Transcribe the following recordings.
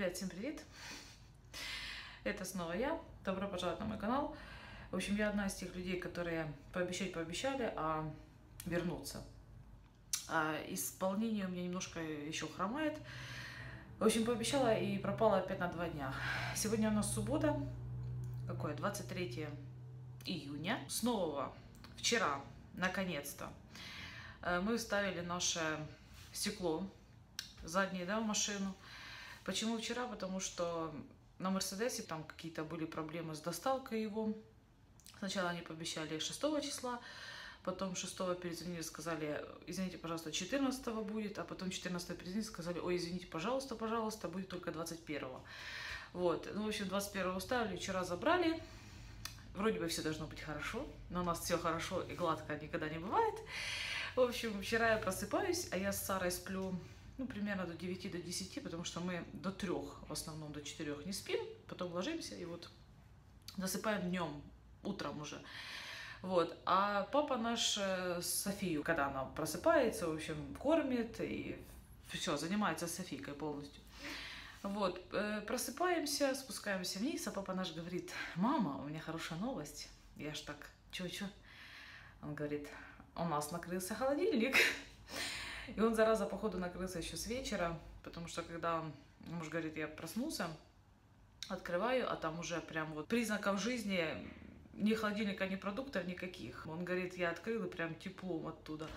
Ребят, всем привет! Это снова я. Добро пожаловать на мой канал. В общем, я одна из тех людей, которые пообещали, а вернуться. Исполнение у меня немножко еще хромает. В общем, пообещала и пропала опять на 2 дня. Сегодня у нас суббота. Какое? 23 июня. Снова вчера, наконец-то, мы вставили наше стекло заднее, да, в машину. Почему вчера? Потому что на Мерседесе там какие-то были проблемы с доставкой его. Сначала они пообещали 6 числа, потом 6 перезвонили, сказали, извините, пожалуйста, 14 будет, а потом 14 перезвонили, сказали, ой, извините, пожалуйста, будет только 21. Вот, ну, в общем, 21 уставили, вчера забрали. Вроде бы все должно быть хорошо, но у нас все хорошо и гладко никогда не бывает. В общем, вчера я просыпаюсь, а я с Сарой сплю, ну, примерно до 9, до 10, потому что мы до 3, в основном до 4 не спим, потом ложимся и вот засыпаем днем, утром уже. Вот, а папа наш Софию, когда она просыпается, в общем, кормит и все, занимается Софийкой полностью. Вот, просыпаемся, спускаемся вниз, а папа наш говорит, мама, у меня хорошая новость. Я ж так, чё? Он говорит, у нас накрылся холодильник. И он, зараза, походу, накрылся еще с вечера, потому что когда муж говорит, я проснулся, открываю, а там уже прям вот признаков жизни, ни холодильника, ни продуктов никаких. Он говорит, я открыл и прям теплом оттуда.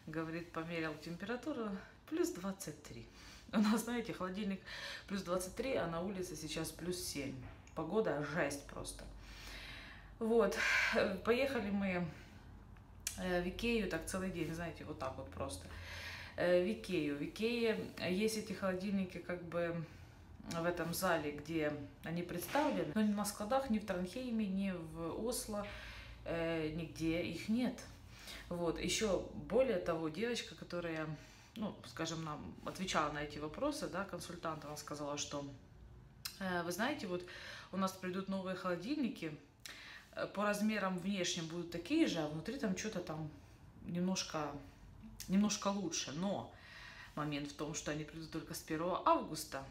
Говорит, померил температуру, плюс 23. У нас, знаете, холодильник плюс 23, а на улице сейчас плюс 7. Погода жесть просто. Вот, поехали мы в Икею, так целый день, знаете, вот так вот просто. В Икею. В Икее есть эти холодильники как бы в этом зале, где они представлены, но ни на складах, ни в Транхейме, ни в Осло, нигде их нет. Вот, еще более того, девочка, которая, ну, скажем, нам отвечала на эти вопросы, да, консультант, она сказала, что, вы знаете, вот у нас придут новые холодильники, по размерам внешним будут такие же, а внутри там что-то там немножко лучше. Но момент в том, что они придут только с 1 августа.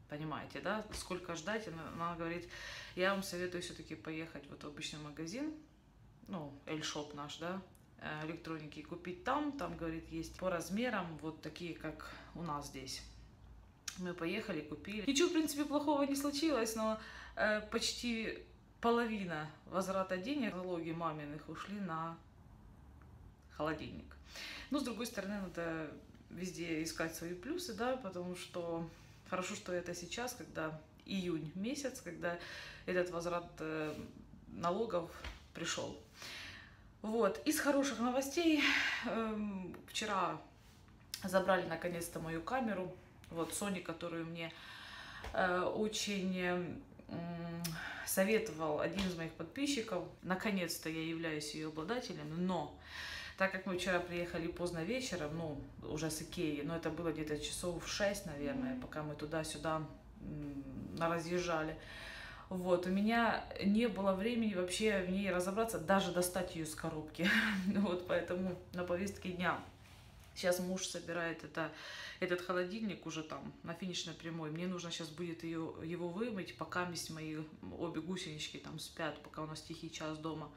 Понимаете, да? Сколько ждать? Она говорит, я вам советую все-таки поехать вот в обычный магазин, ну, Эльшоп наш, да, электроники, и купить там, говорит, есть по размерам вот такие, как у нас здесь. Мы поехали, купили. Ничего, в принципе, плохого не случилось, но почти половина возврата денег, залоги маминых ушли на холодильник. Но, с другой стороны, надо везде искать свои плюсы, да, потому что хорошо, что это сейчас, когда июнь месяц, когда этот возврат налогов пришел. Вот, из хороших новостей, вчера забрали наконец-то мою камеру, вот Sony, которую мне очень советовал один из моих подписчиков. Наконец-то я являюсь ее обладателем, но так как мы вчера приехали поздно вечером, ну, уже с Икеи, но это было где-то часов 6, наверное, пока мы туда-сюда разъезжали. Вот, у меня не было времени вообще в ней разобраться, даже достать ее с коробки. Вот, поэтому на повестке дня. Сейчас муж собирает этот холодильник уже там на финишной прямой. Мне нужно сейчас будет его вымыть, пока мои обе гусенички там спят, пока у нас тихий час дома.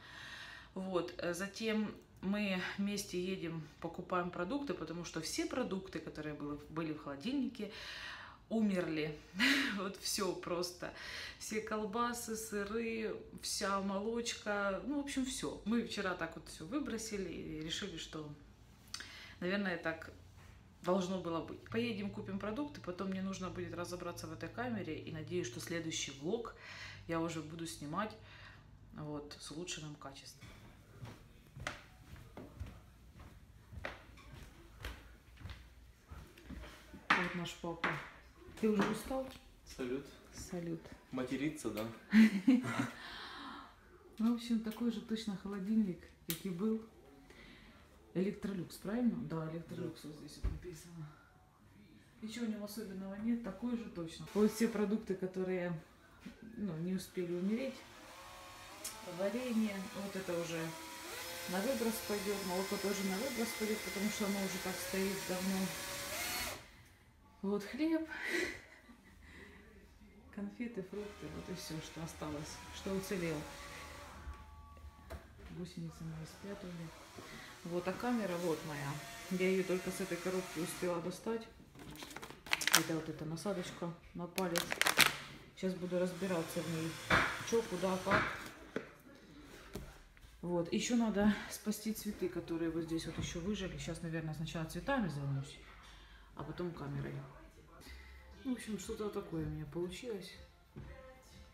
Вот, затем мы вместе едем, покупаем продукты, потому что все продукты, которые были в холодильнике, умерли. Вот все просто. Все колбасы, сыры, вся молочка, ну, в общем, все. Мы вчера так вот все выбросили и решили, что, наверное, так должно было быть. Поедем, купим продукты, потом мне нужно будет разобраться в этой камере, и надеюсь, что следующий влог я уже буду снимать вот с улучшенным качеством. Вот наш папа. Ты уже устал? Салют. Салют. Материться, да? Ну, в общем, такой же точно холодильник, как и был. Электролюкс, правильно? Да, Электролюкс, вот здесь вот написано. Ничего в нем особенного нет, такой же точно. Вот все продукты, которые, ну, не успели умереть. Варенье, вот это уже на выброс пойдет. Молоко тоже на выброс пойдет, потому что оно уже так стоит давно. Вот хлеб. конфеты, фрукты, вот и все, что осталось, что уцелело. Гусеницы мои спрятали. Вот, а камера вот моя. Я ее только с этой коробки успела достать. Это вот эта насадочка на палец. Сейчас буду разбираться в ней. Что, куда, как. Вот, еще надо спасти цветы, которые вот здесь вот еще выжили. Сейчас, наверное, сначала цветами займусь, а потом камерой. В общем, что-то такое у меня получилось.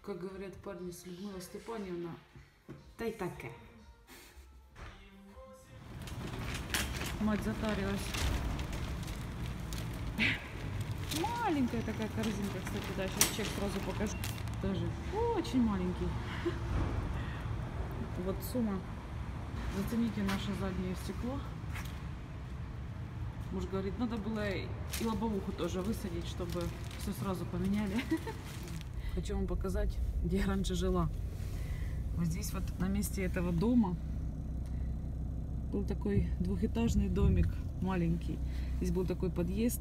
Как говорят парни с Людмила Степанівна, та й таке. Мать затарилась. Маленькая такая корзинка, кстати, да, сейчас чек сразу покажу. Тоже очень маленький. Вот сумма. Зацените наше заднее стекло. Муж говорит, надо было и лобовуху тоже высадить, чтобы все сразу поменяли. Хочу вам показать, где я раньше жила. Вот здесь вот на месте этого дома был такой двухэтажный домик, маленький. Здесь был такой подъезд.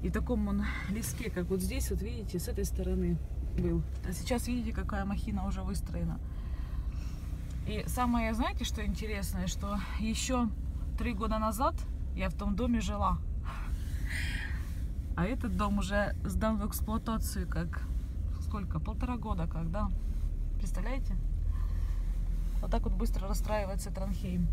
И в таком он леске, как вот здесь, вот видите, с этой стороны был. А сейчас видите, какая махина уже выстроена. И самое, знаете, что интересное, что еще 3 года назад я в том доме жила. А этот дом уже сдан в эксплуатацию как... Сколько? 1,5 года как, да? Представляете? Вот так вот быстро расстраивается Транхейм.